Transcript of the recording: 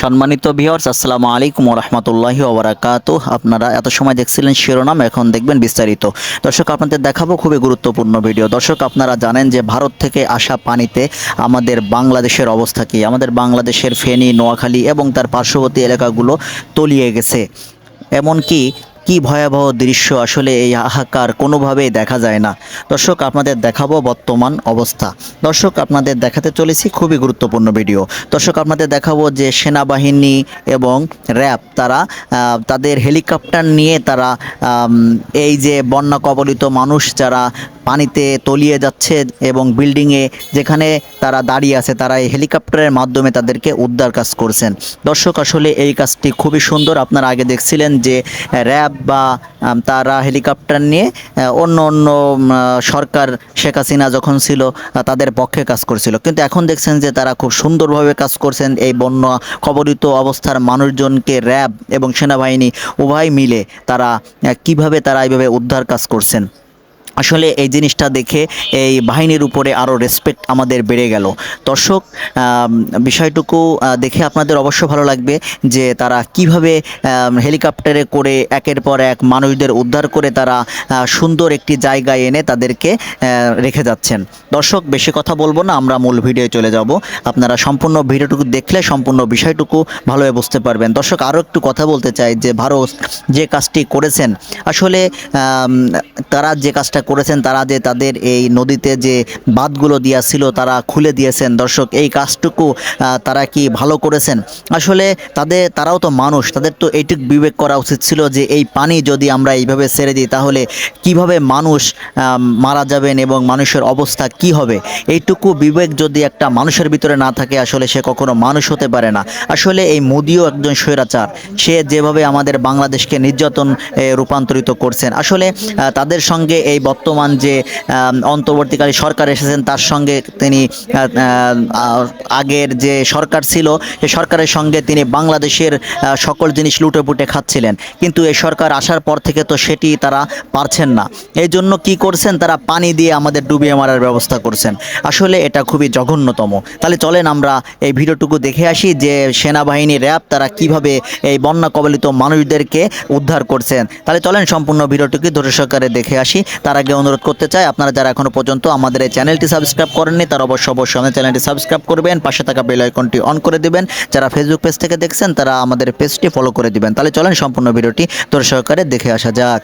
সম্মানিত ভিউয়ার্স, আসসালামু আলাইকুম ওয়া রাহমাতুল্লাহি ওয়া বারাকাতুহু। আপনারা এত সময় দেখছিলেন শিরোনাম, এখন দেখবেন বিস্তারিত। দর্শক, আপনাদের দেখাবো খুবই গুরুত্বপূর্ণ ভিডিও। দর্শক, আপনারা জানেন যে ভারত থেকে আসা পানিতে আমাদের বাংলাদেশের অবস্থা কী। আমাদের বাংলাদেশের ফেনী, নোয়াখালী এবং তার পার্শ্ববর্তী এলাকাগুলো তলিয়ে গেছে। এমনকি কি ভয়াবহ দৃশ্য, আসলে এই হাহাকার কোনোভাবেই দেখা যায় না। দর্শক, আপনাদের দেখাবো বর্তমান অবস্থা। দর্শক, আপনাদের দেখাতে চলেছি খুবই গুরুত্বপূর্ণ ভিডিও। দর্শক, আপনাদের দেখাবো যে সেনাবাহিনী এবং র্যাব তারা তাদের হেলিকপ্টার নিয়ে তারা এই যে বন্যা কবলিত মানুষ যারা পানিতে তলিয়ে যাচ্ছে এবং বিল্ডিংয়ে যেখানে তারা দাঁড়িয়ে আছে, তারা এই হেলিকপ্টারের মাধ্যমে তাদেরকে উদ্ধার কাজ করছেন। দর্শক, আসলে এই কাজটি খুবই সুন্দর। আপনারা আগে দেখছিলেন যে র্যাব বা তারা হেলিকপ্টার নিয়ে অন্য সরকার শেখ হাসিনা যখন ছিল তাদের পক্ষে কাজ করছিল, কিন্তু এখন দেখছেন যে তারা খুব সুন্দরভাবে কাজ করছেন। এই বন্যা কবলিত অবস্থার মানুষজনকে র্যাব এবং সেনাবাহিনী উভয় মিলে তারা কিভাবে তারা এইভাবে উদ্ধার কাজ করছেন। আসলে এই জিনিসটা দেখে এই বাহিনীর উপরে আরও রেসপেক্ট আমাদের বেড়ে গেল। দর্শক, বিষয়টুকু দেখে আপনাদের অবশ্য ভালো লাগবে যে তারা কিভাবে হেলিকপ্টারে করে একের পর এক মানুষদের উদ্ধার করে তারা সুন্দর একটি জায়গায় এনে তাদেরকে রেখে যাচ্ছেন। দর্শক, বেশি কথা বলবো না, আমরা মূল ভিডিওয়ে চলে যাব। আপনারা সম্পূর্ণ ভিডিওটুকু দেখলে সম্পূর্ণ বিষয়টুকু ভালোভাবে বুঝতে পারবেন। দর্শক, আরও একটু কথা বলতে চাই যে ভারত যে কাজটি করেছেন, আসলে তারা যে কাজটা করেছেন, তারা যে তাদের এই নদীতে যে বাঁধগুলো দিয়েছিল তারা খুলে দিয়েছেন। দর্শক, এই কাজটুকু তারা কি ভালো করেছেন? আসলে তারাও তো মানুষ, তাদের তো এইটুকু বিবেক করা উচিত ছিল যে এই পানি যদি আমরা এইভাবে ছেড়ে দিই তাহলে কিভাবে মানুষ মারা যাবেন এবং মানুষের অবস্থা কি হবে। এইটুকু বিবেক যদি একটা মানুষের ভিতরে না থাকে, আসলে সে কখনো মানুষ হতে পারে না। আসলে এই মোদিও একজন স্বৈরাচার। সে যেভাবে আমাদের বাংলাদেশকে নির্যাতন রূপান্তরিত করছেন, আসলে তাদের সঙ্গে এই বর্তমান যে অন্তর্বর্তীকালীন সরকার এসেছেন তার সঙ্গে তিনি আগের যে সরকার ছিল সেই সরকারের সঙ্গে তিনি বাংলাদেশের সকল জিনিস লুটেপুটে খাচ্ছিলেন, কিন্তু এই সরকার আসার পর থেকে তো সেটি তারা পারছেন না। এই জন্য কী করছেন, তারা পানি দিয়ে আমাদের ডুবিয়ে মারার ব্যবস্থা করছেন। আসলে এটা খুবই জঘন্যতম। তাহলে চলেন আমরা এই ভিডিওটুকু দেখে আসি যে সেনাবাহিনী, র্যাব তারা কিভাবে এই বন্যা কবলিত মানুষদেরকে উদ্ধার করছেন। তাহলে চলেন সম্পূর্ণ ভিডিওটুকু ধৈর্য সহকারে দেখে আসি। তার আগে অনুরোধ করতে চাই, আপনারা যারা এখনও পর্যন্ত আমাদের এই চ্যানেলটি সাবস্ক্রাইব করেননি তারা অবশ্যই আমাদের চ্যানেলটি সাবস্ক্রাইব করবেন, পাশে থাকা বেল আইকনটি অন করে দিবেন। যারা ফেসবুক পেজ থেকে দেখছেন তারা আমাদের পেজটি ফলো করে দিবেন। তাহলে চলেন সম্পূর্ণ ভিডিওটি ধৈর্য সহকারে দেখে আসা যাক।